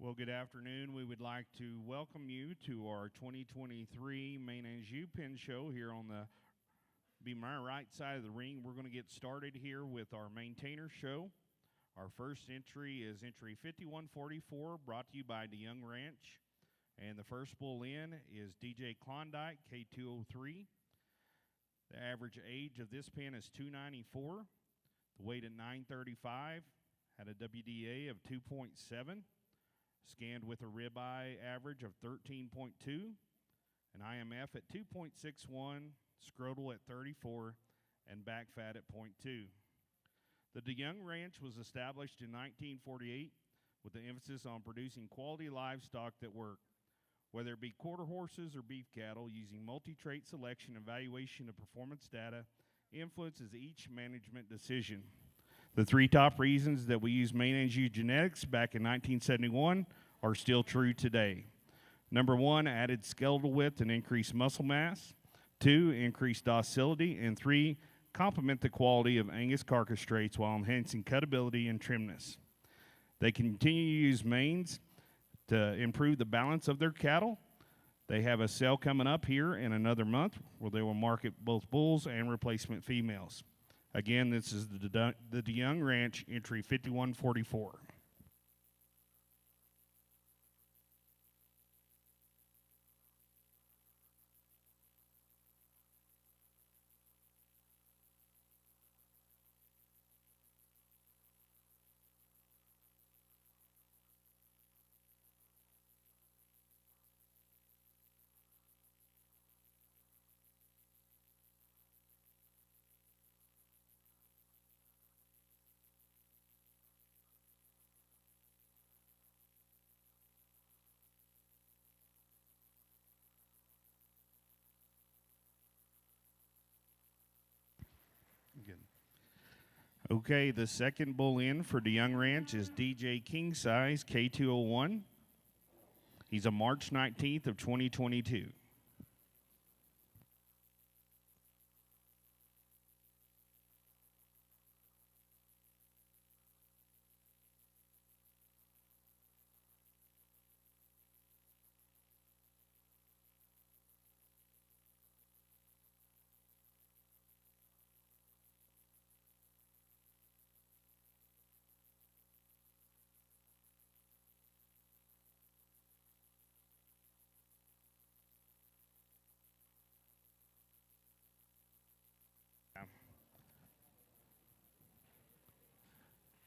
Well, good afternoon. We would like to welcome you to our 2023 Maine-Anjou Pin Show here on be my right side of the ring. We're going to get started here with our maintainer show. Our first entry is entry 5144, brought to you by DeYoung Ranch. And the first bull in is DJ Klondike, K203. The average age of this pin is 294. The weight at 935. Had a WDA of 2.7. Scanned with a ribeye average of 13.2. An IMF at 2.61. Scrotal at 34. And back fat at 0.2. The DeYoung Ranch was established in 1948 with the emphasis on producing quality livestock that work, whether it be quarter horses or beef cattle. Using multi-trait selection and evaluation of performance data influences each management decision. The three top reasons that we used Maine-Anjou genetics back in 1971 are still true today. Number one, added skeletal width and increased muscle mass. Two, increased docility. And three, complement the quality of Angus carcass traits while enhancing cutability and trimness. They continue to use Maines to improve the balance of their cattle. They have a sale coming up here in another month where they will market both bulls and replacement females. Again, this is the DeYoung Ranch entry 5144. Good. Okay, the second bull in for DeYoung Ranch is DJ King Size K201. He's a March 19th of 2022.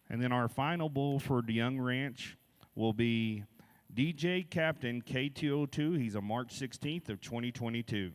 And then our final bull for DeYoung Ranch will be DJ Captain K202. He's a March 16th of 2022.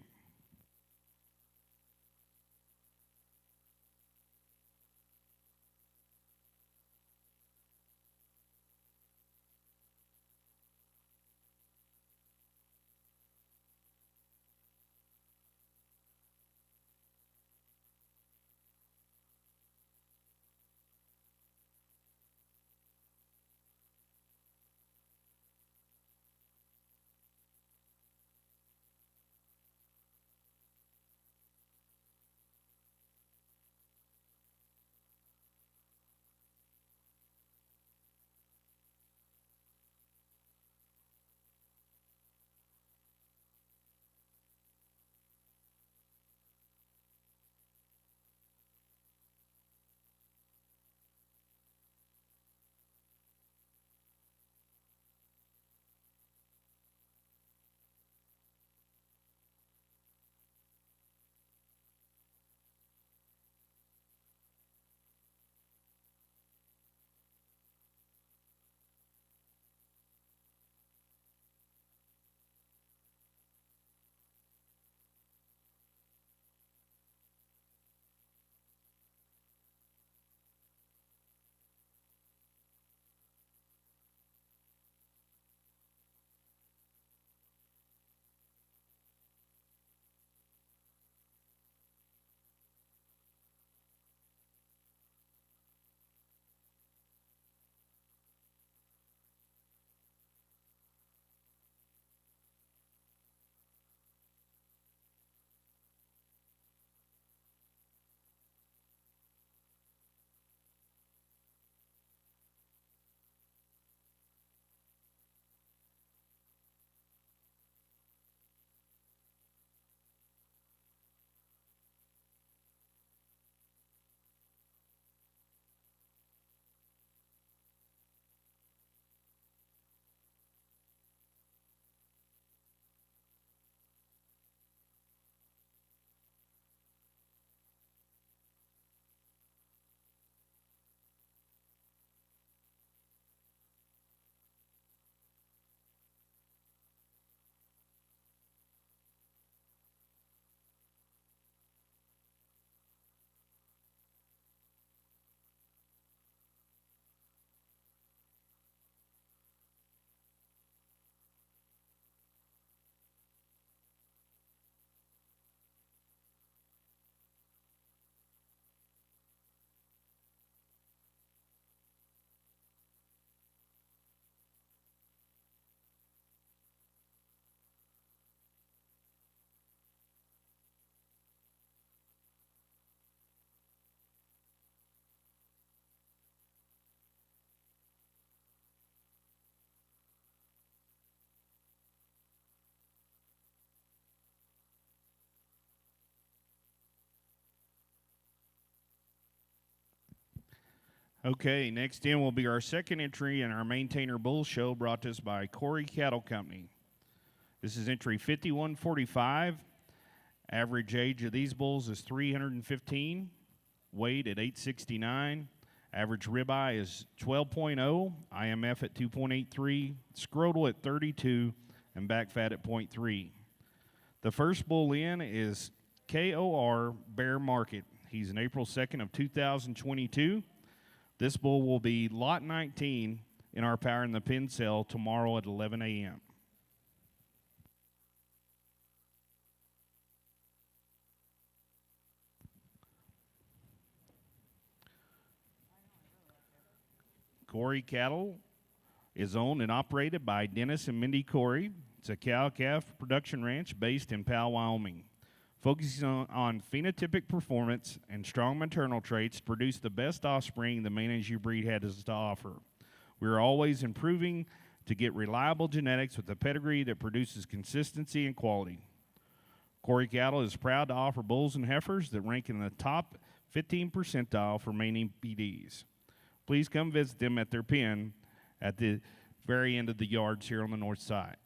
Okay, next in will be our second entry in our Maintainer Bull Show brought to us by Corey Cattle Company. This is entry 5145. Average age of these bulls is 315. Weight at 869. Average ribeye is 12.0. IMF at 2.83. Scrotal at 32. And back fat at 0.3. The first bull in is KOR Bear Market. He's an April 2nd of 2022. This bull will be lot 19 in our Power in the Pen sale tomorrow at 11 a.m. Corey Cattle is owned and operated by Dennis and Mindy Corey. It's a cow-calf production ranch based in Powell, Wyoming. Focusing on phenotypic performance and strong maternal traits to produce the best offspring the Maine-Anjou breed has to offer. We are always improving to get reliable genetics with a pedigree that produces consistency and quality. Corey Cattle is proud to offer bulls and heifers that rank in the top 15 percentile for Maine EPDs. Please come visit them at their pen at the very end of the yards here on the north side.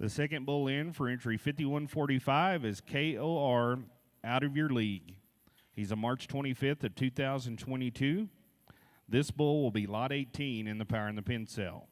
The second bull in for entry 5145 is KOR Out of Your League. He's a March 25th of 2022. This bull will be lot 18 in the Power in the Pen sale.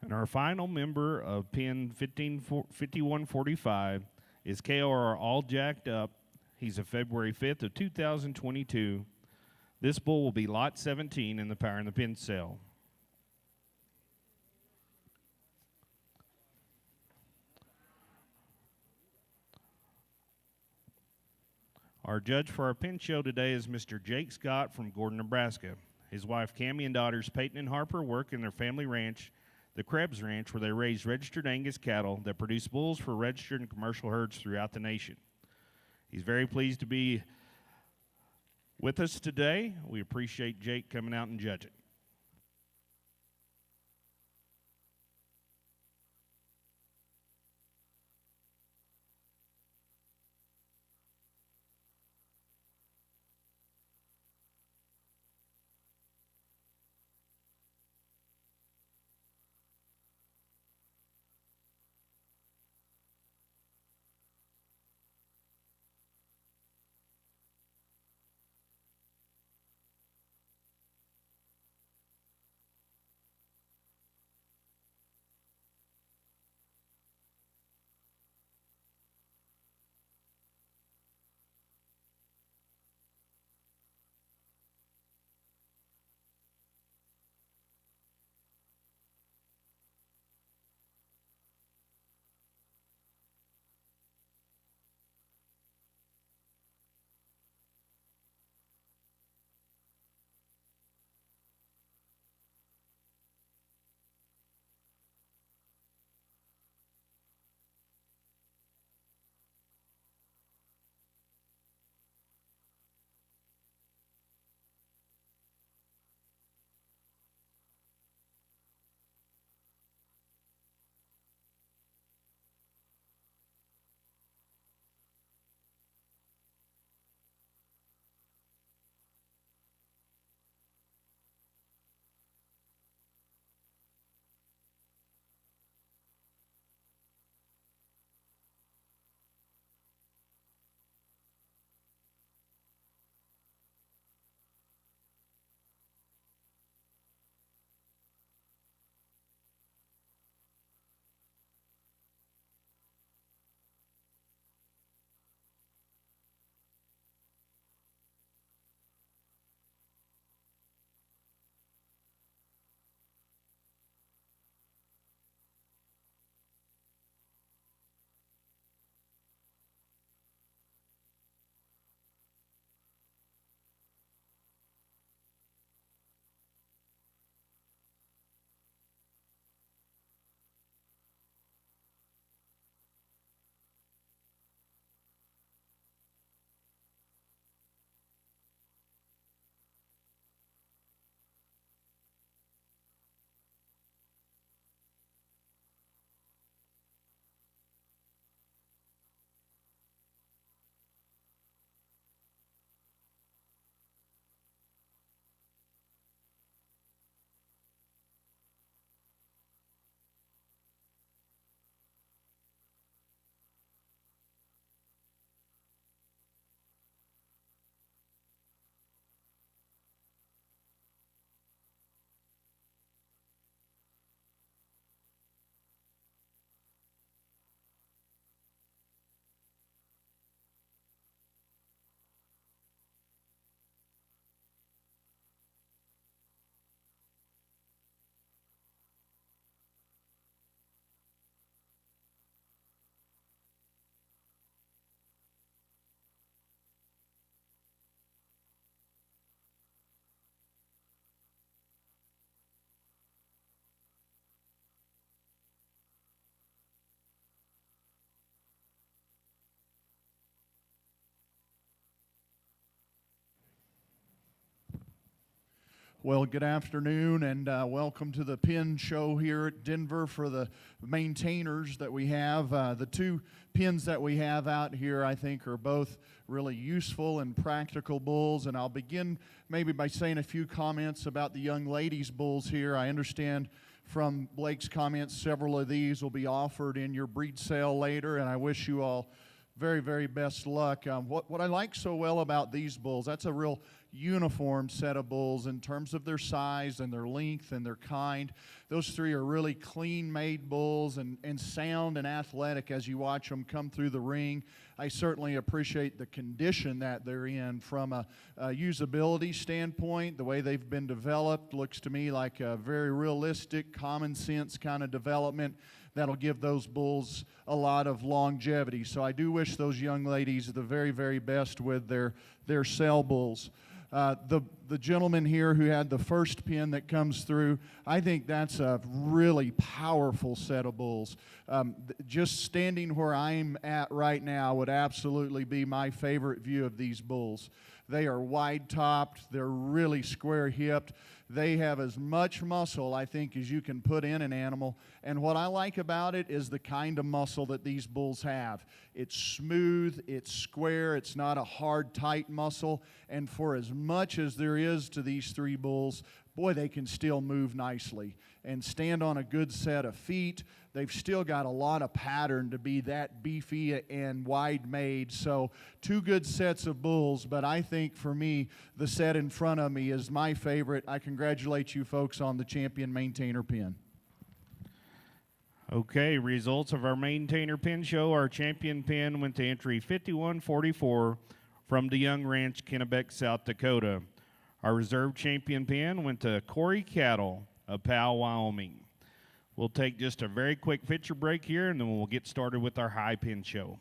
And our final member of Pen 5145 is KOR All Jacked Up. He's a February 5th of 2022. This bull will be lot 17 in the Power in the Pen sale. Our judge for our pen show today is Mr. Jake Scott from Gordon, Nebraska. His wife Cammie and daughters Peyton and Harper work in their family ranch, the Krebs Ranch, where they raise registered Angus cattle that produce bulls for registered and commercial herds throughout the nation. He's very pleased to be with us today. We appreciate Jake coming out and judging. Well, good afternoon and welcome to the pin show here at Denver for the maintainers that we have. The two pins that we have out here, I think, are both really useful and practical bulls. And I'll begin maybe by saying a few comments about the young ladies' bulls here. I understand from Blake's comments several of these will be offered in your breed sale later, and I wish you all very, very best luck. What I like so well about these bulls, that's a real uniform set of bulls in terms of their size and their length and their kind. Those three are really clean-made bulls and sound and athletic as you watch them come through the ring. I certainly appreciate the condition that they're in from a usability standpoint. The way they've been developed looks to me like a very realistic, common sense kind of development that'll give those bulls a lot of longevity. So I do wish those young ladies the very, very best with their sale bulls. The gentleman here who had the first pin that comes through, I think that's a really powerful set of bulls. Just standing where I'm at right now would absolutely be my favorite view of these bulls. They are wide-topped, they're really square-hipped. They have as much muscle, I think, as you can put in an animal. And what I like about it is the kind of muscle that these bulls have. It's smooth, it's square, it's not a hard, tight muscle. And for as much as there is to these three bulls, boy, they can still move nicely and stand on a good set of feet. They've still got a lot of pattern to be that beefy and wide-made. So two good sets of bulls, but I think for me, the set in front of me is my favorite. I congratulate you folks on the champion maintainer pin. Okay, results of our maintainer pin show. Our champion pin went to entry 5144 from DeYoung Ranch, Kennebec, South Dakota. Our reserve champion pin went to Corey Cattle of Powell, Wyoming. We'll take just a very quick picture break here, and then we'll get started with our high pin show.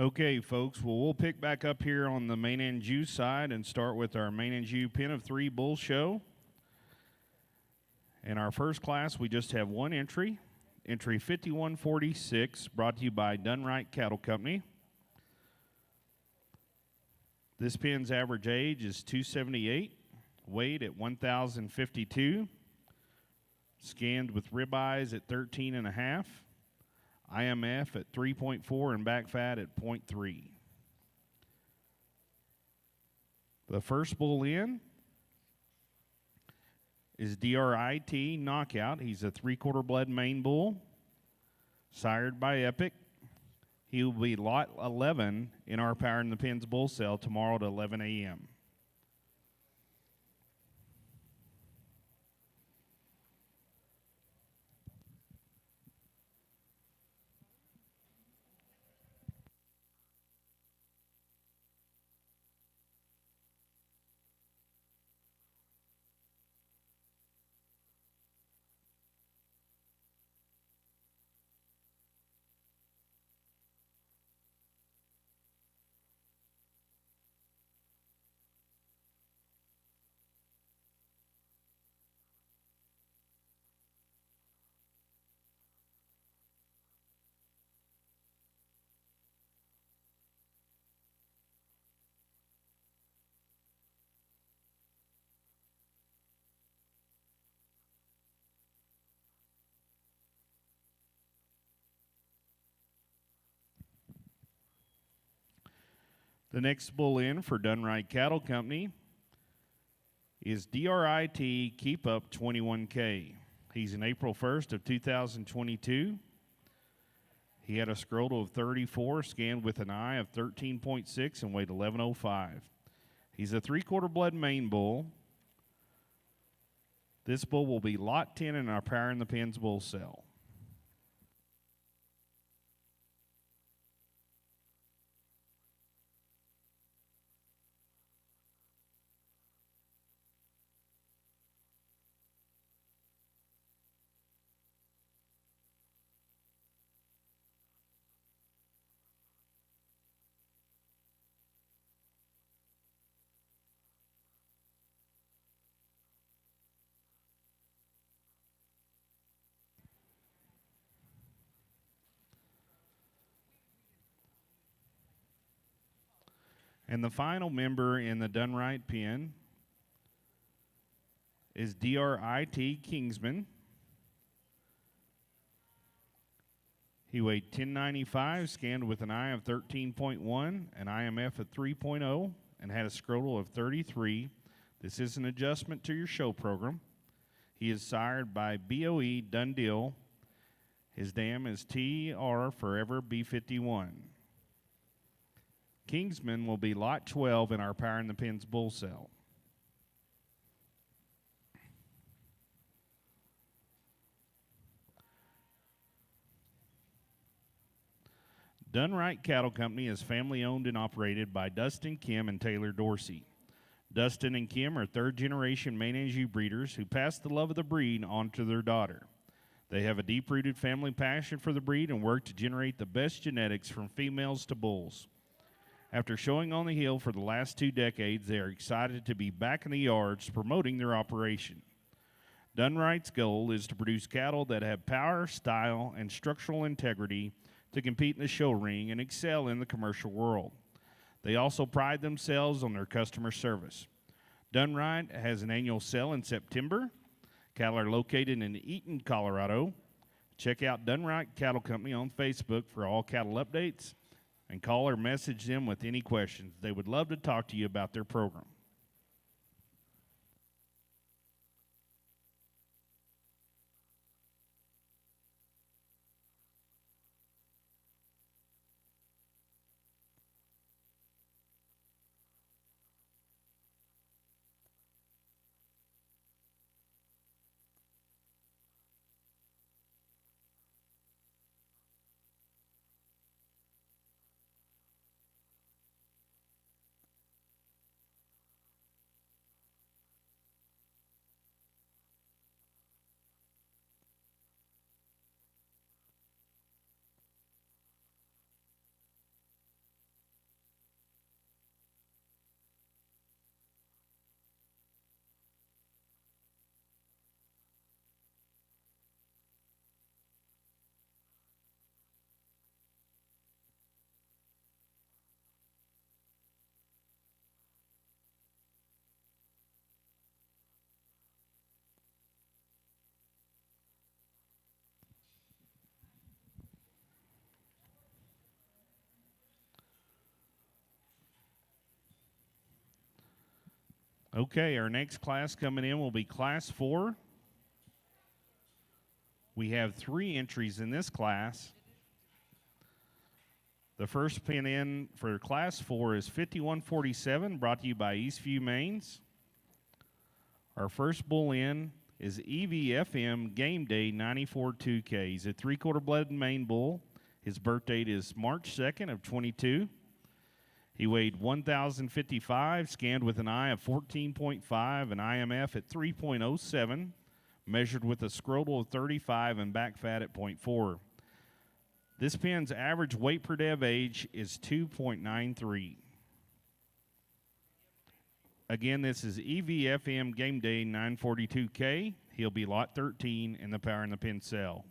Okay, folks. Well, we'll pick back up here on the Maine-Anjou side and start with our Maine-Anjou Pin of 3 Bull Show. In our first class, we just have one entry. Entry 5146, brought to you by Dunright Cattle Company. This pin's average age is 278, weight at 1,052, scanned with ribeyes at 13.5. IMF at 3.4 and back fat at 0.3. The first bull in is DRIT Knockout. He's a 3/4 blood Maine bull, sired by Epic. He will be lot 11 in our Power in the Pins bull sale tomorrow at 11 a.m. The next bull in for Dunright Cattle Company is DRIT Keep Up 21K. He's an April 1st of 2022. He had a scrotal of 34, scanned with an eye of 13.6, and weighed 1105. He's a 3/4 blood Maine bull. This bull will be lot 10 in our Power in the Pins bull sale. And the final member in the Dunright pin is DRIT Kingsman. He weighed 1095, scanned with an eye of 13.1, an IMF at 3.0, and had a scrotal of 33. This is an adjustment to your show program. He is sired by BOE Done Deal. His dam is TR Forever B51. Kingsman will be lot 12 in our Power in the Pins bull sale. Dunright Cattle Company is family owned and operated by Dustin Kim and Taylor Dorsey. Dustin and Kim are third-generation Maine-Anjou breeders who passed the love of the breed on to their daughter. They have a deep-rooted family passion for the breed and work to generate the best genetics from females to bulls. After showing on the hill for the last 2 decades, they are excited to be back in the yards promoting their operation. Dunright's goal is to produce cattle that have power, style, and structural integrity to compete in the show ring and excel in the commercial world. They also pride themselves on their customer service. Dunright has an annual sale in September. Cattle are located in Eaton, Colorado. Check out Dunright Cattle Company on Facebook for all cattle updates, and call or message them with any questions. They would love to talk to you about their program. Okay, our next class coming in will be Class 4. We have 3 entries in this class. The first pin in for Class 4 is 5147, brought to you by Eastview Mains. Our first bull in is EVFM Game Day 94 2K. He's a 3/4 blooded Maine bull. His birth date is March 2nd of 22. He weighed 1,055, scanned with an eye of 14.5, an IMF at 3.07, measured with a scrotal of 35 and back fat at 0.4. This pin's average weight per dev age is 2.93. Again, this is EVFM Game Day 942K. He'll be lot 13 in the power and the pin cell.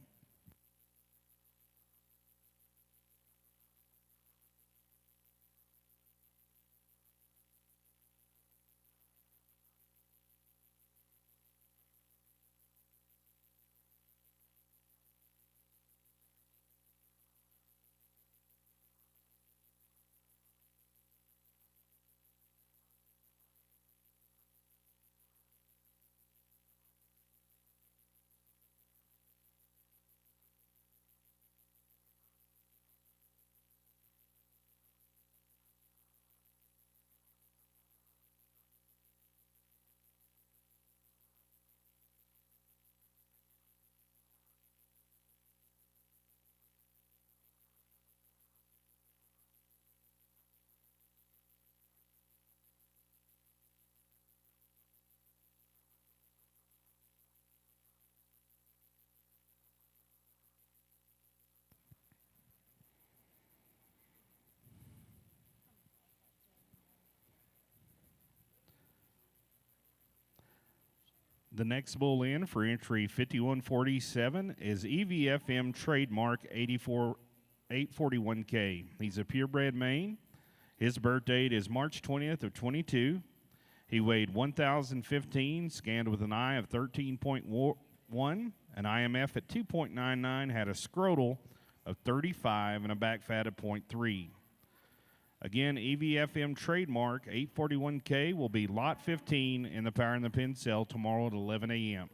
The next bull in for entry 5147 is EVFM trademark 841K. He's a purebred Maine. His birth date is March 20th of 22. He weighed 1,015, scanned with an eye of 13.1, an IMF at 2.99, had a scrotal of 35 and a back fat of 0.3. Again, EVFM trademark 841K will be lot 15 in the power and the pin cell tomorrow at 11 a.m.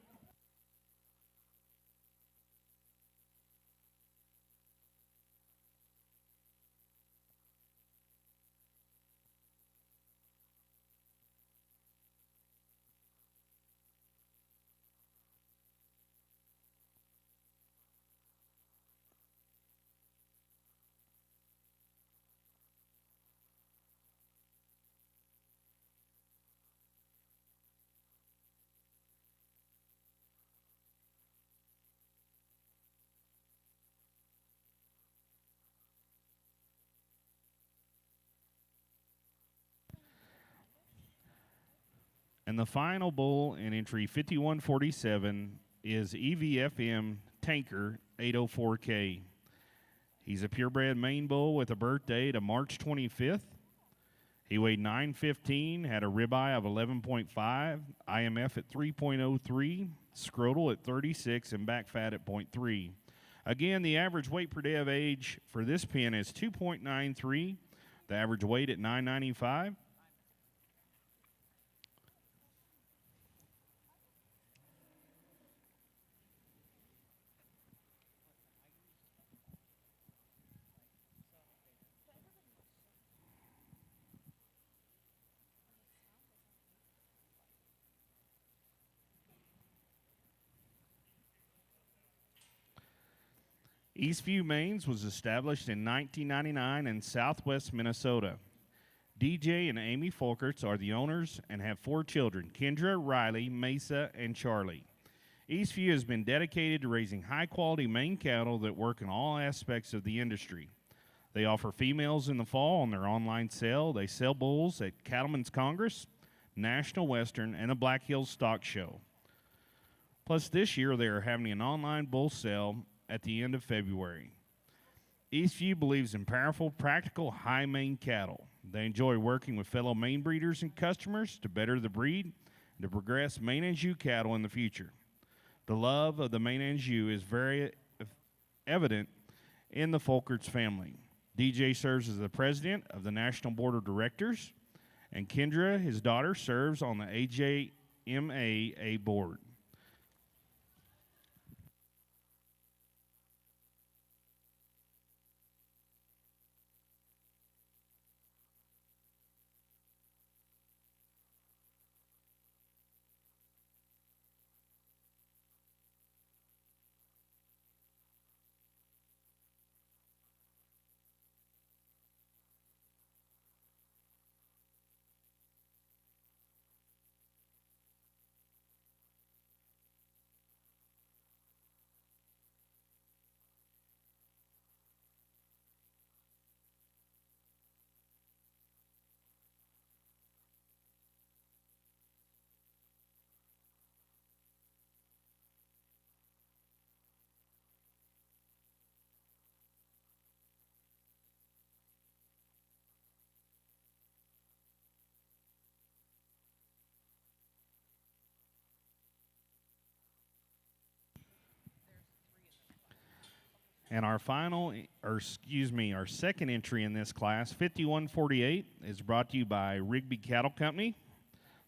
And the final bull in entry 5147 is EVFM Tanker 804K. He's a purebred Maine bull with a birth date of March 25th. He weighed 915, had a ribeye of 11.5, IMF at 3.03, scrotal at 36, and back fat at 0.3. Again, the average weight per dev age for this pin is 2.93, the average weight at 995. Eastview Mains was established in 1999 in southwest Minnesota. DJ and Amy Folkerts are the owners and have 4 children, Kendra, Riley, Mesa, and Charlie. Eastview has been dedicated to raising high-quality Maine cattle that work in all aspects of the industry. They offer females in the fall on their online sale. They sell bulls at Cattlemen's Congress, National Western, and the Black Hills Stock Show. Plus, this year they are having an online bull sale at the end of February. Eastview believes in powerful, practical, high Maine cattle. They enjoy working with fellow Maine breeders and customers to better the breed and to progress Maine-Anjou cattle in the future. The love of the Maine-Anjou is very evident in the Folkerts family. DJ serves as the president of the National Board of Directors And Kendra, his daughter, serves on the AJMAA board. And our our second entry in this class, 5148, is brought to you by Rigby Cattle Company.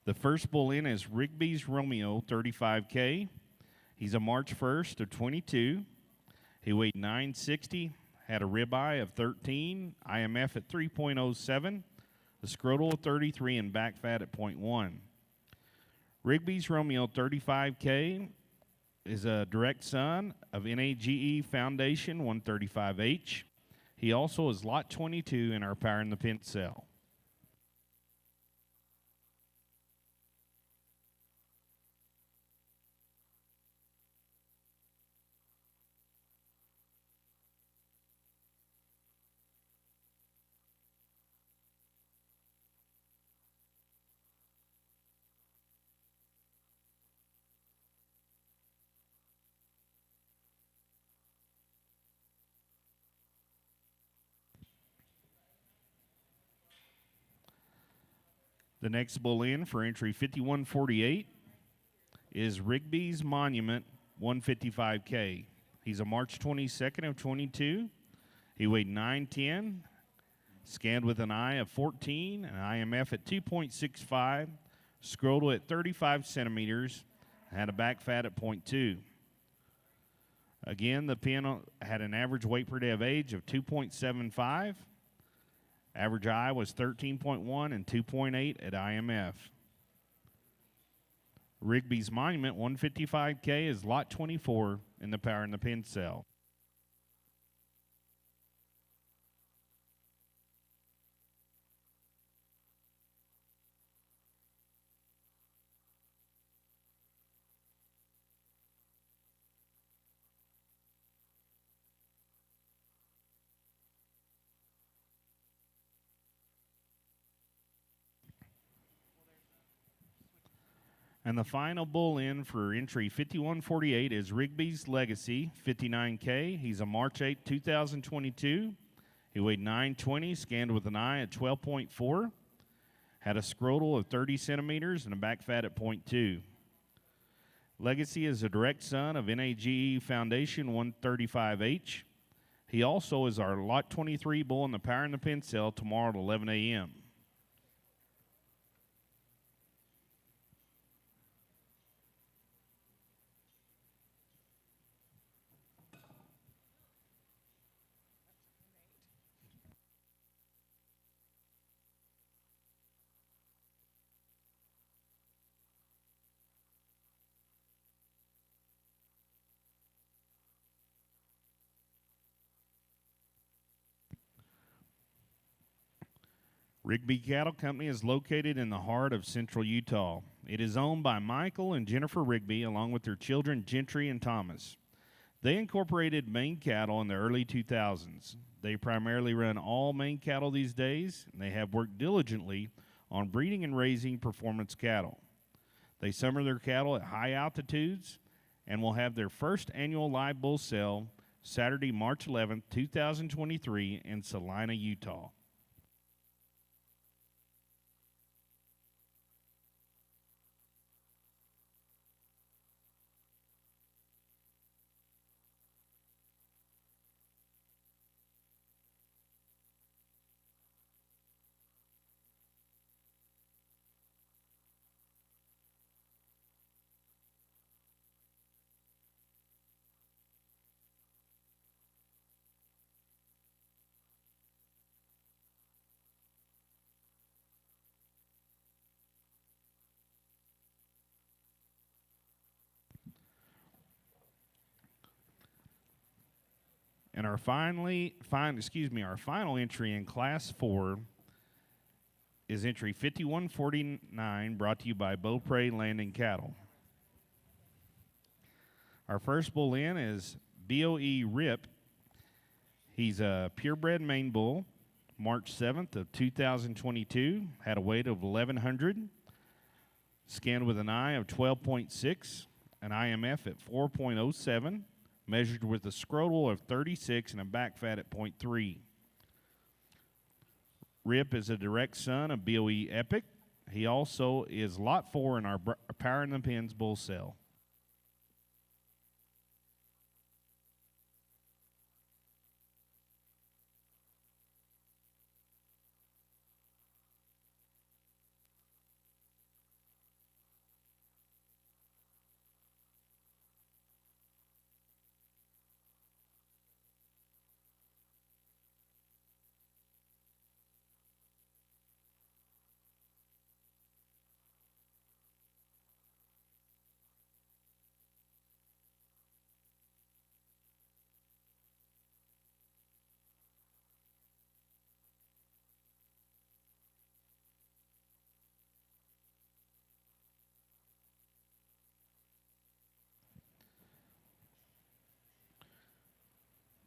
The first bull in is Rigby's Romeo 35K. He's a March 1st of 22. He weighed 960, had a ribeye of 13, IMF at 3.07, a scrotal of 33, and back fat at 0.1. Rigby's Romeo 35K is a direct son of NAGE Foundation 135H. He also is lot 22 in our Power in the Pen cell. The next bull in for entry 5148 is Rigby's Monument 155K. He's a March 22nd of 22. He weighed 910, scanned with an eye of 14, an IMF at 2.65, scrotal at 35 centimeters, had a back fat at 0.2. Again, the pen had an average weight per day of age of 2.75. Average eye was 13.1 and 2.8 at IMF. Rigby's Monument 155K is lot 24 in the Power in the Pen cell. And the final bull in for entry 5148 is Rigby's Legacy 59K. He's a March 8, 2022. He weighed 920, scanned with an eye at 12.4, had a scrotal of 30 centimeters and a back fat at 0.2. Legacy is a direct son of NAGE Foundation 135H. He also is our lot 23 bull in the Power in the Pen cell tomorrow at 11 a.m. Rigby Cattle Company is located in the heart of central Utah. It is owned by Michael and Jennifer Rigby, along with their children Gentry and Thomas. They incorporated Maine cattle in the early 2000s. They primarily run all Maine cattle these days, and they have worked diligently on breeding and raising performance cattle. They summer their cattle at high altitudes and will have their first annual live bull sale Saturday, March 11th, 2023 in Salina, Utah. And our final entry in Class 4 is entry 5149, brought to you by Beaupre Land and Cattle. Our first bull in is BOE Rip. He's a purebred Maine bull, March 7th of 2022, had a weight of 1,100, scanned with an eye of 12.6, an IMF at 4.07, measured with a scrotal of 36 and a back fat at 0.3. Rip is a direct son of BOE Epic. He also is lot 4 in our Power in the Pens bull sale.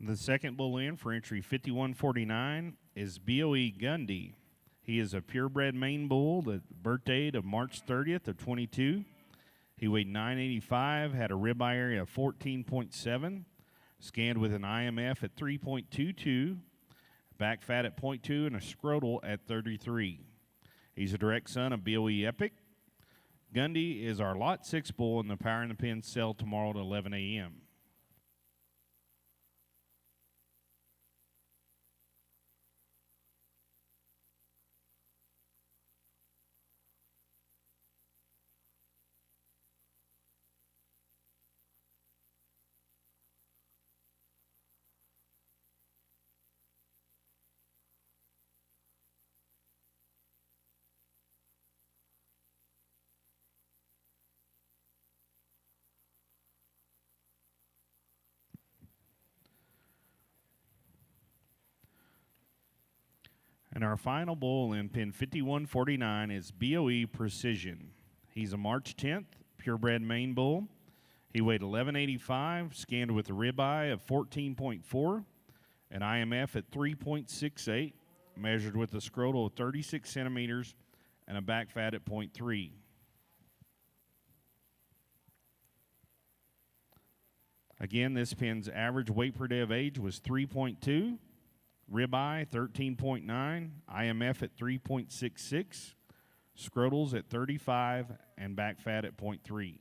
The second bull in for entry 5149 is BOE Gundy. He is a purebred Maine bull, the birth date of March 30th of 22. He weighed 985, had a ribeye area of 14.7, scanned with an IMF at 3.22, back fat at 0.2, and a scrotal at 33. He's a direct son of BOE Epic. Gundy is our lot 6 bull in the Power in the Pen sale tomorrow at 11 a.m. And our final bull in pin 5149 is BOE Precision. He's a March 10th purebred Maine bull. He weighed 1185, scanned with a ribeye of 14.4, an IMF at 3.68, measured with a scrotal of 36 centimeters, and a back fat at 0.3. Again, this pin's average weight per day of age was 3.2. Ribeye 13.9, IMF at 3.66, scrotals at 35, and back fat at 0.3.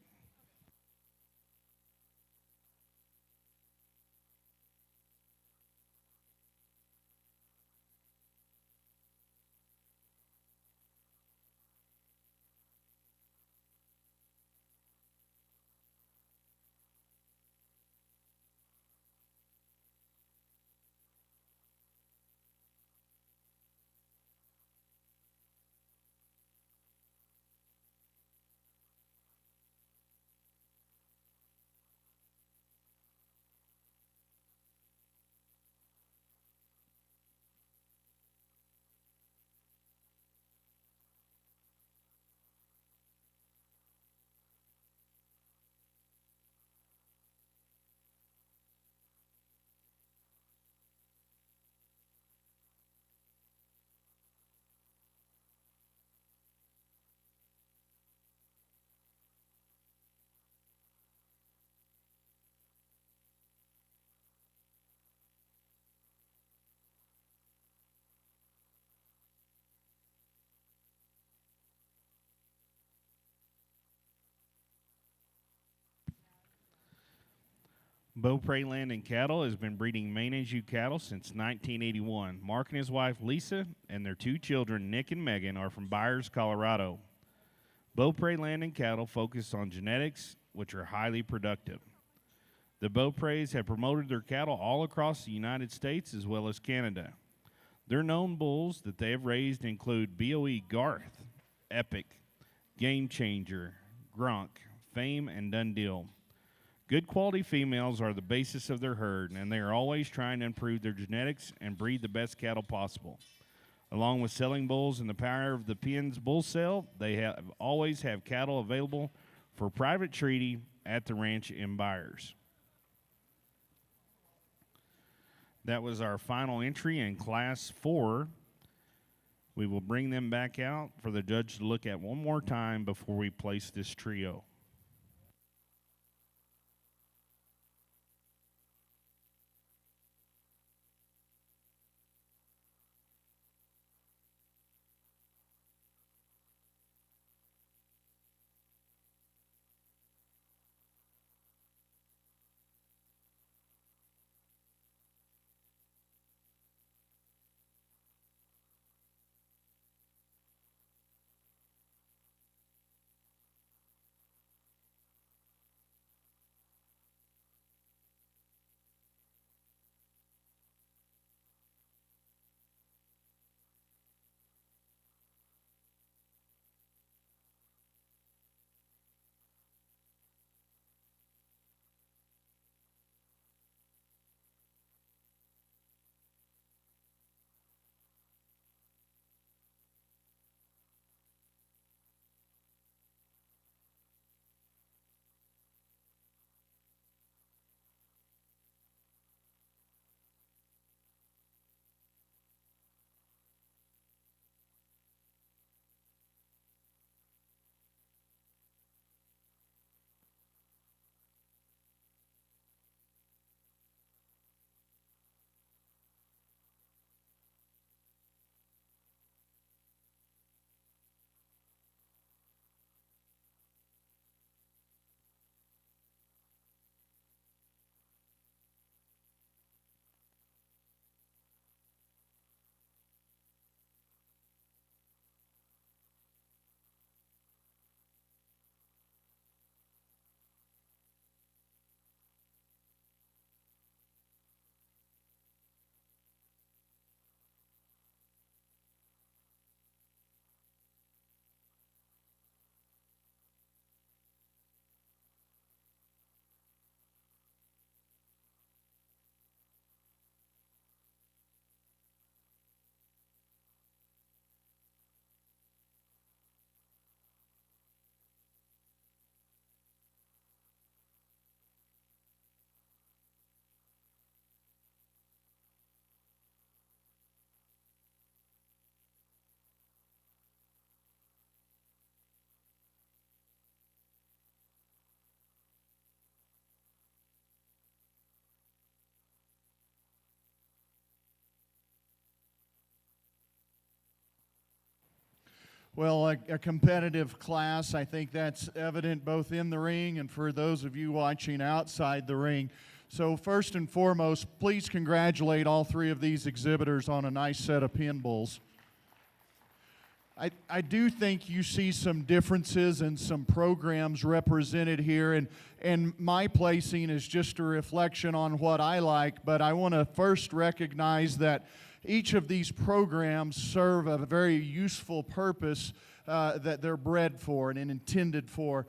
Beaupre Land and Cattle has been breeding Maine-Anjou cattle since 1981. Mark and his wife, Lisa, and their 2 children, Nick and Megan, are from Byers, Colorado. Beaupre Land and Cattle focus on genetics, which are highly productive. The Beaupres have promoted their cattle all across the United States as well as Canada. Their known bulls that they have raised include BOE Garth, Epic, Game Changer, Gronk, Fame, and Dundeel. Good quality females are the basis of their herd, and they are always trying to improve their genetics and breed the best cattle possible. Along with selling bulls and the power of the Penn's bull sale, they always have cattle available for private treaty at the ranch in Byers. That was our final entry in Class 4. We will bring them back out for the judge to look at one more time before we place this trio. Well, a competitive class, I think that's evident both in the ring and for those of you watching outside the ring. So first and foremost, please congratulate all three of these exhibitors on a nice set of pin bulls. I do think you see some differences and some programs represented here, and my placing is just a reflection on what I like, but I want to first recognize that each of these programs serve a very useful purpose that they're bred for and intended for.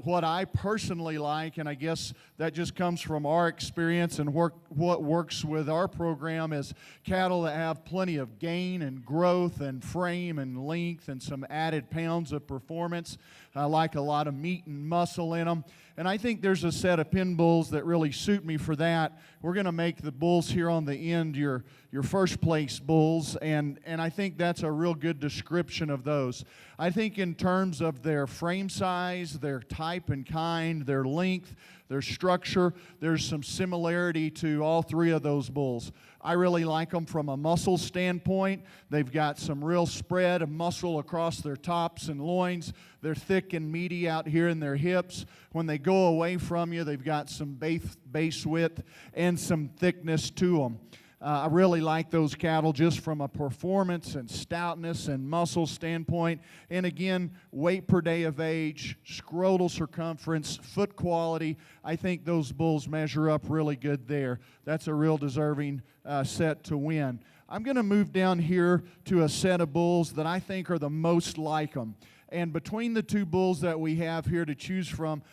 What I personally like, and I guess that just comes from our experience and what works with our program, is cattle that have plenty of gain and growth and frame and length and some added pounds of performance. I like a lot of meat and muscle in them. And I think there's a set of pin bulls that really suit me for that. We're going to make the bulls here on the end your first place bulls, and I think that's a real good description of those. I think in terms of their frame size, their type and kind, their length, their structure, there's some similarity to all three of those bulls. I really like them from a muscle standpoint. They've got some real spread of muscle across their tops and loins. They're thick and meaty out here in their hips. When they go away from you, they've got some base width and some thickness to them. I really like those cattle just from a performance and stoutness and muscle standpoint. And again, weight per day of age, scrotal circumference, foot quality, I think those bulls measure up really good there. That's a real deserving set to win. I'm going to move down here to a set of bulls that I think are the most like them. And between the two bulls that we have here to choose from,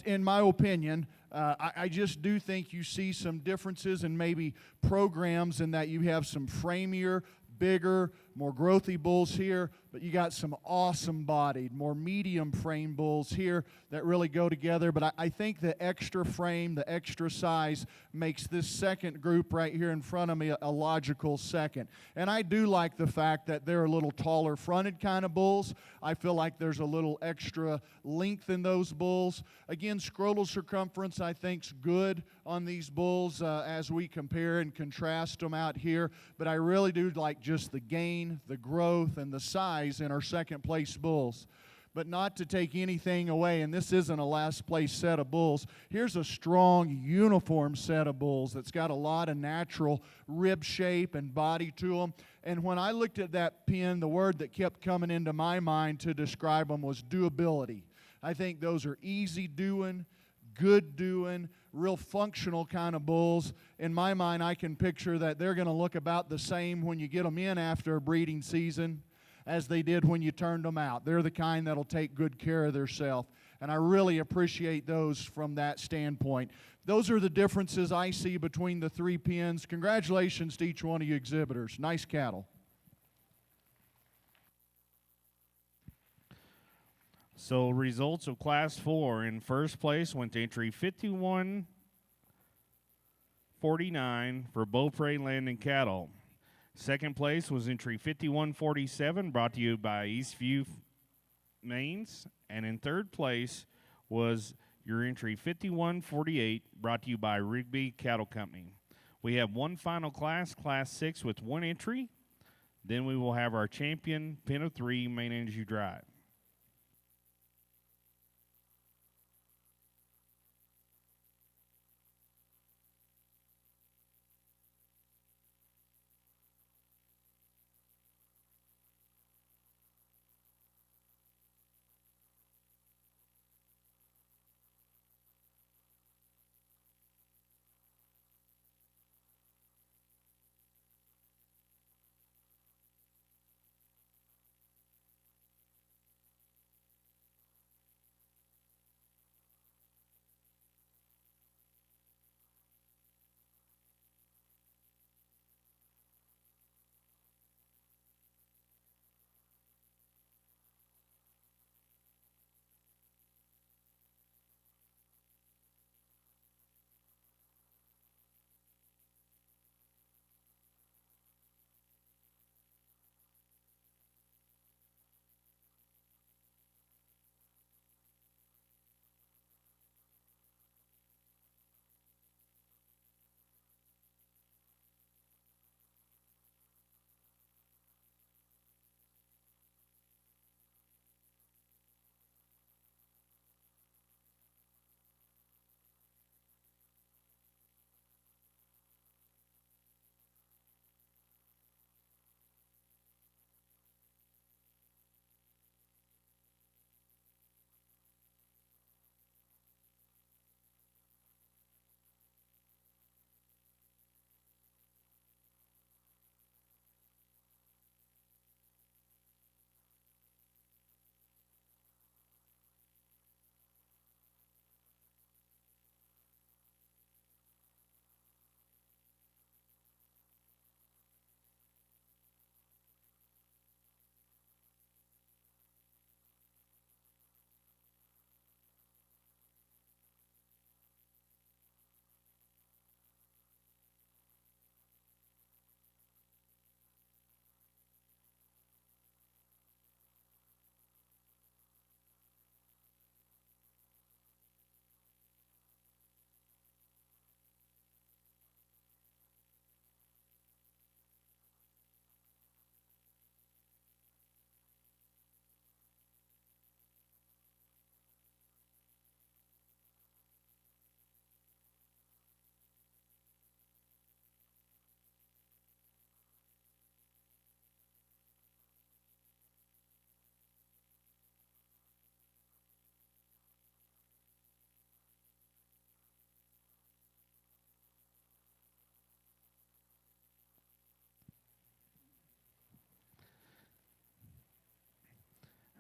in my opinion, I just do think you see some differences in maybe programs in that you have some framier, bigger, more growthy bulls here, but you got some awesome-bodied, more medium frame bulls here that really go together. But I think the extra frame, the extra size makes this second group right here in front of me a logical second. And I do like the fact that they're a little taller fronted kind of bulls. I feel like there's a little extra length in those bulls. Again, scrotal circumference I think's good on these bulls as we compare and contrast them out here. But I really do like just the gain, the growth, and the size in our second place bulls. But not to take anything away, and this isn't a last place set of bulls. Here's a strong, uniform set of bulls that's got a lot of natural rib shape and body to them. And when I looked at that pen, the word that kept coming into my mind to describe them was doability. I think those are easy doing, good doing, real functional kind of bulls. In my mind, I can picture that they're going to look about the same when you get them in after a breeding season as they did when you turned them out. They're the kind that'll take good care of themselves, and I really appreciate those from that standpoint. Those are the differences I see between the three pens. Congratulations to each one of you exhibitors. Nice cattle. So results of Class 4. In first place went to entry 5149 for Beaupre Land and Cattle. Second place was entry 5147, brought to you by Eastview Maines. And in third place was your entry 5148, brought to you by Rigby Cattle Company. We have one final class, Class 6, with one entry. Then we will have our champion, Pen of 3, Maine-Anjou Drive.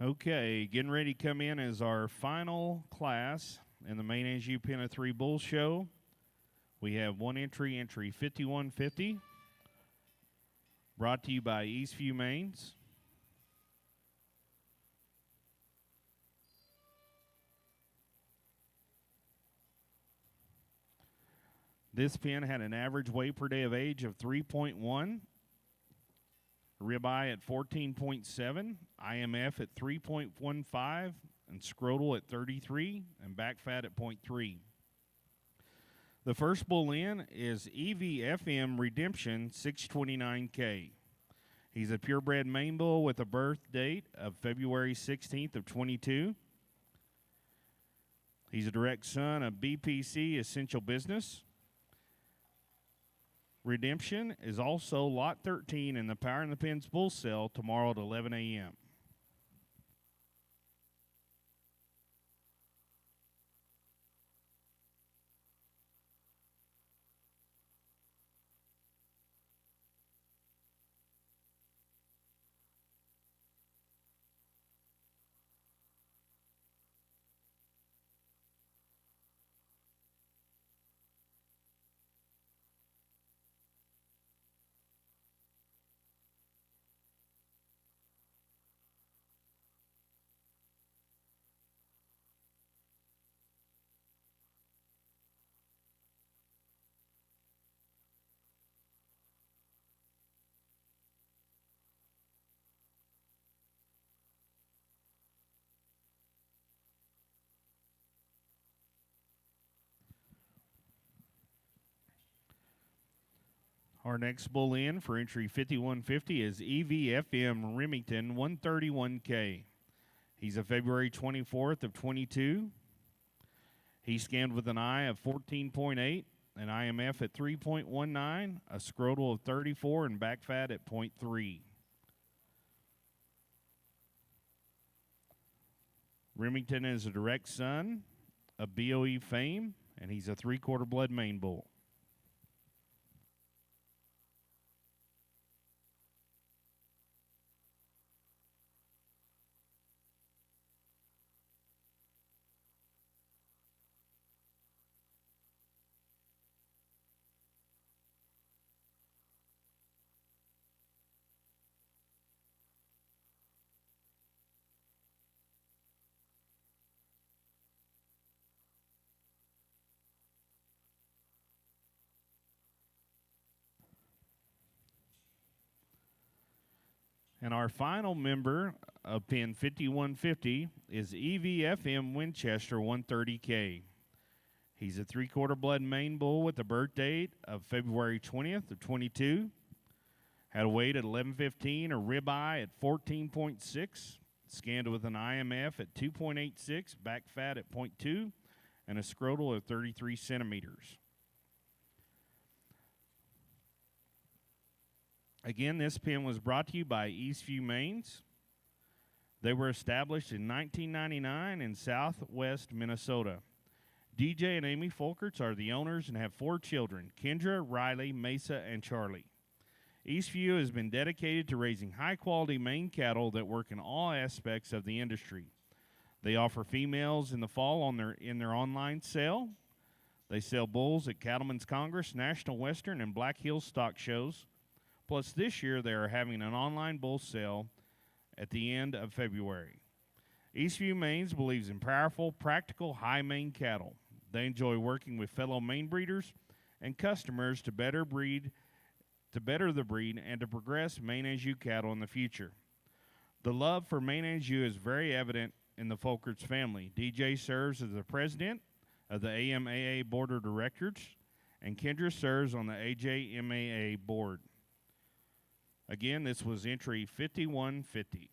Okay, getting ready to come in as our final class in the Maine-Anjou Pen of 3 Bull Show. We have one entry 5150, brought to you by Eastview Maines. This pen had an average weight per day of age of 3.1, ribeye at 14.7, IMF at 3.15, and scrotal at 33, and back fat at 0.3. The first bull in is EVFM Redemption 629K. He's a purebred Maine bull with a birth date of February 16th of 22. He's a direct son of BPC Essential Business. Redemption is also lot 13 in the Power in the Pens bull sale tomorrow at 11 a.m. Our next bull in for entry 5150 is EVFM Remington 131K. He's a February 24th of 22. He's scanned with an eye of 14.8, an IMF at 3.19, a scrotal of 34, and back fat at 0.3. Remington is a direct son of BOE fame, and he's a 3/4 blood Maine bull. And our final member of Pen 5150 is EVFM Winchester 130K. He's a 3/4 blood Maine bull with a birth date of February 20th of 22. Had a weight at 1115, a ribeye at 14.6, scanned with an IMF at 2.86, back fat at 0.2, and a scrotal of 33 centimeters. Again, this pen was brought to you by Eastview Maines. They were established in 1999 in southwest Minnesota. DJ and Amy Folkerts are the owners and have 4 children, Kendra, Riley, Mesa, and Charlie. Eastview has been dedicated to raising high-quality Maine cattle that work in all aspects of the industry. They offer females in the fall in their online sale. They sell bulls at Cattlemen's Congress, National Western, and Black Hills stock shows. Plus, this year they are having an online bull sale at the end of February. Eastview Maines believes in powerful, practical, high Maine cattle. They enjoy working with fellow Maine breeders and customers to better the breed and to progress Maine-Anjou cattle in the future. The love for Maine-Anjou is very evident in the Folkerts family. DJ serves as the president of the AMAA Board of Directors, and Kendra serves on the AJMAA board. Again, this was entry 5150.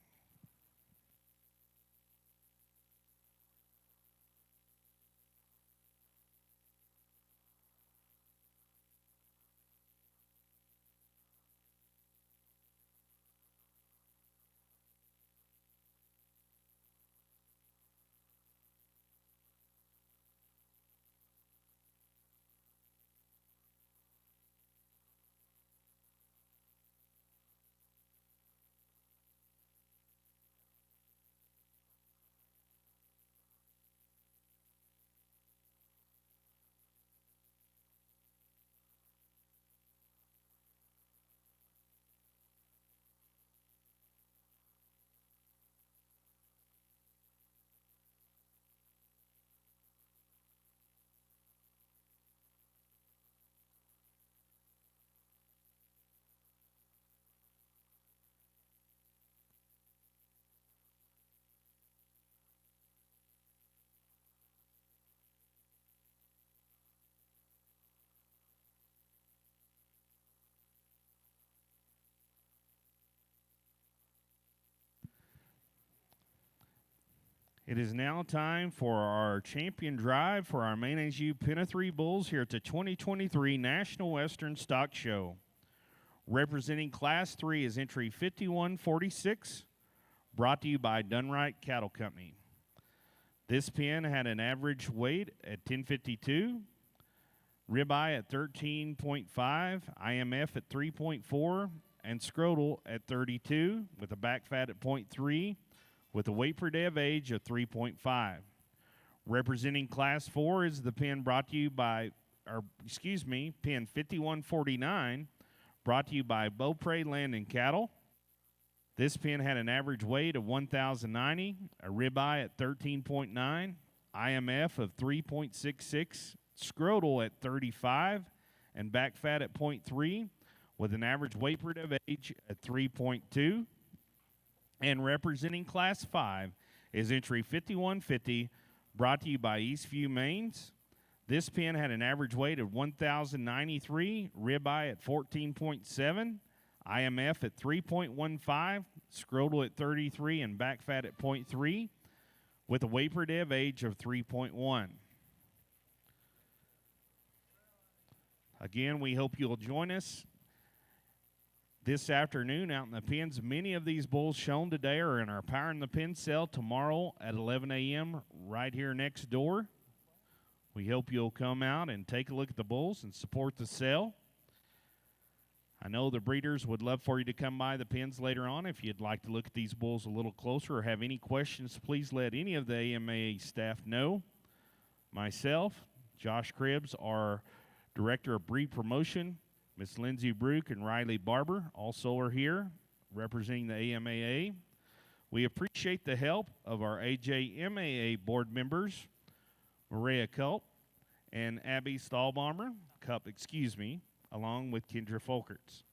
It is now time for our champion drive for our Maine-Anjou Pen of 3 Bulls here at the 2023 National Western Stock Show. Representing Class 3 is entry 5146, brought to you by Dunright Cattle Company. This pen had an average weight at 1052, ribeye at 13.5, IMF at 3.4, and scrotal at 32, with a back fat at 0.3, with a weight per day of age of 3.5. Representing Class 4 is the pen brought to you by, pen 5149, brought to you by Beaupre Land and Cattle. This pen had an average weight of 1,090, a ribeye at 13.9, IMF of 3.66, scrotal at 35, and back fat at 0.3, with an average weight per day of age at 3.2. And representing Class 5 is entry 5150, brought to you by Eastview Maines. This pen had an average weight of 1,093, ribeye at 14.7, IMF at 3.15, scrotal at 33, and back fat at 0.3, with a weight per day of age of 3.1. Again, we hope you'll join us this afternoon out in the pens. Many of these bulls shown today are in our Power in the Pen sale tomorrow at 11 a.m. right here next door. We hope you'll come out and take a look at the bulls and support the sale. I know the breeders would love for you to come by the pens later on. If you'd like to look at these bulls a little closer or have any questions, please let any of the AMA staff know. Myself, Josh Cribbs, our Director of Breed Promotion, Miss Lindsay Brook and Riley Barber also are here representing the AMAA. We appreciate the help of our AJMAA board members, Maria Culp and Abby Stahlbomber, along with Kendra Folkerts.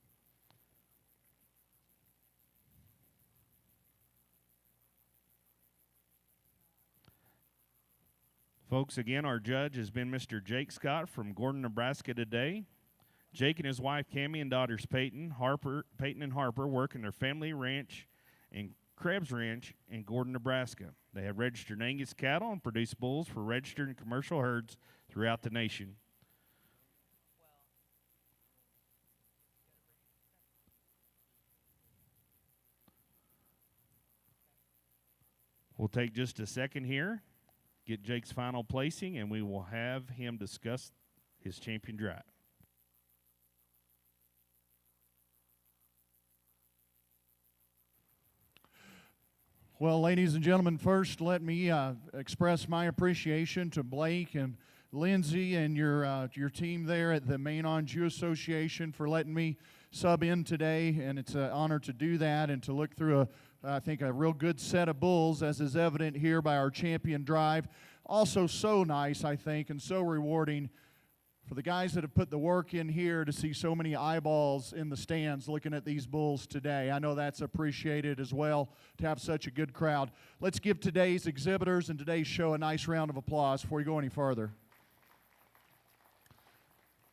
Folks, again, our judge has been Mr. Jake Scott from Gordon, Nebraska today. Jake and his wife, Cammie, and daughters, Peyton and Harper, work in their family ranch and Krebs Ranch in Gordon, Nebraska. They have registered Angus cattle and produce bulls for registered and commercial herds throughout the nation. We'll take just a second here, get Jake's final placing, and we will have him discuss his champion drive. Well, ladies and gentlemen, first let me express my appreciation to Blake and Lindsay and your team there at the Maine-Anjou Association for letting me sub in today, and it's an honor to do that and to look through I think a real good set of bulls, as is evident here by our champion drive. Also so nice, I think, and so rewarding for the guys that have put the work in here to see so many eyeballs in the stands looking at these bulls today. I know that's appreciated as well, to have such a good crowd. Let's give today's exhibitors and today's show a nice round of applause before we go any further.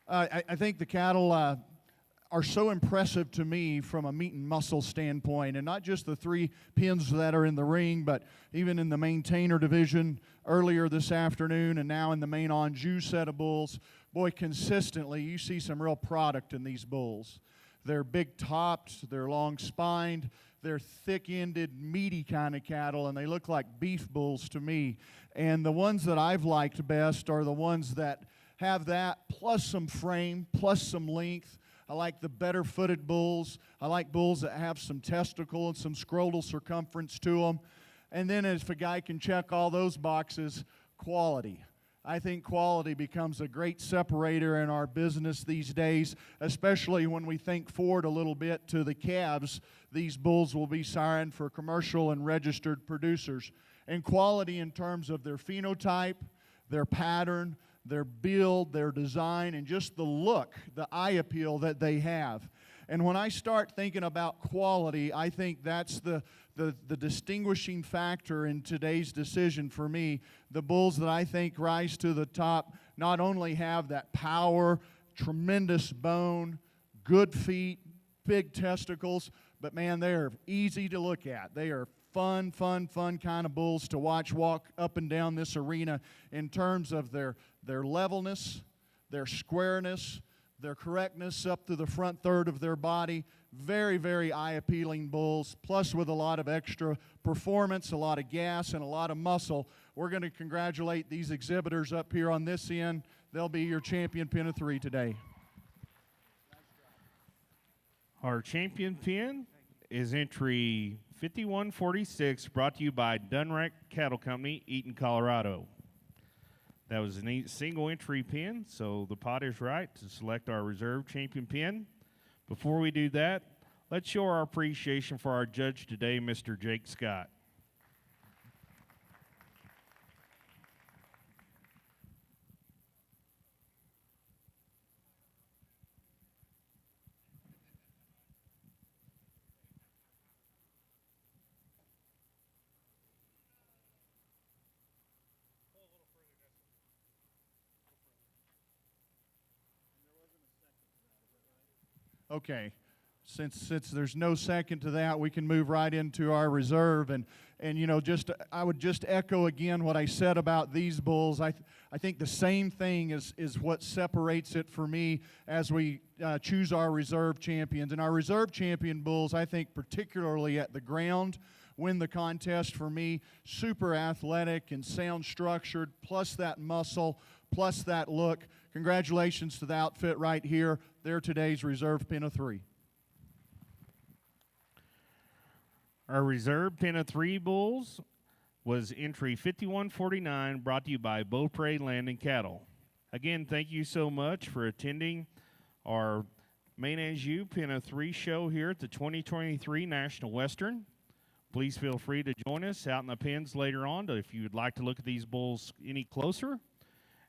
I think the cattle are so impressive to me from a meat and muscle standpoint, and not just the 3 pens that are in the ring, but even in the maintainer division earlier this afternoon and now in the Maine-Anjou set of bulls. Boy, consistently you see some real product in these bulls. They're big-topped, they're long-spined, they're thick-ended, meaty kind of cattle, and they look like beef bulls to me. And the ones that I've liked best are the ones that have that plus some frame, plus some length. I like the better-footed bulls. I like bulls that have some testicle and some scrotal circumference to them. And then if a guy can check all those boxes, quality. I think quality becomes a great separator in our business these days, especially when we think forward a little bit to the calves. These bulls will be siring for commercial and registered producers. And quality in terms of their phenotype, their pattern, their build, their design, and just the look, the eye appeal that they have. And when I start thinking about quality, I think that's the distinguishing factor in today's decision for me. The bulls that I think rise to the top not only have that power, tremendous bone, good feet, big testicles, but man, they're easy to look at. They are fun kind of bulls to watch walk up and down this arena in terms of their levelness, their squareness, their correctness up to the front third of their body. Very, very eye-appealing bulls, plus with a lot of extra performance, a lot of gas, and a lot of muscle. We're going to congratulate these exhibitors up here on this end. They'll be your champion pin of 3 today. Our champion pin is entry 5146, brought to you by Dunrack Cattle Company, Eaton, Colorado. That was a single entry pin, so the pot is right to select our reserve champion pin. Before we do that, let's show our appreciation for our judge today, Mr. Jake Scott. Okay, since there's no second to that, we can move right into our reserve. And you know, I would just echo again what I said about these bulls. I think the same thing is what separates it for me as we choose our reserve champions. And our reserve champion bulls, I think particularly at the ground, win the contest for me. Super athletic and sound structured, plus that muscle, plus that look. Congratulations to the outfit right here. They're today's reserve pin of 3. Our reserve pin of 3 bulls was entry 5149, brought to you by Beaupre Land and Cattle. Again, thank you so much for attending our Maine-Anjou pin of 3 show here at the 2023 National Western. Please feel free to join us out in the pens later on if you would like to look at these bulls any closer.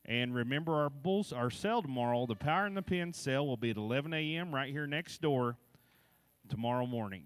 And remember, our bulls, our sale tomorrow, the Power in the Pen sale will be at 11 a.m. right here next door tomorrow morning.